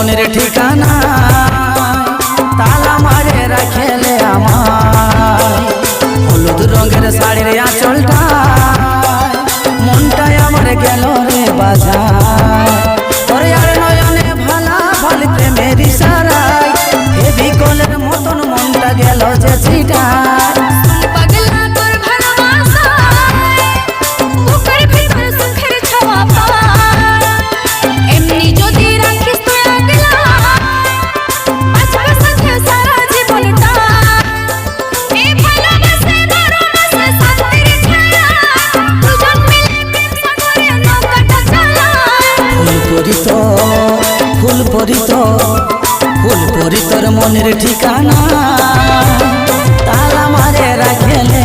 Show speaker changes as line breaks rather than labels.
মনের ঠিকানা তালা মারে রাখেলে আমার হলুদ রঙের শাড়ির আঁচলটা মনটাই আমার গেল রে বাজার তোর আর নয়নে ভালা ভালি প্রেমের ইশারায় এ বিকলের মতন মনটা গেল যে ছিটায় ফুল পরি তোর মনের ঠিকানা তালা মারে রাখেলে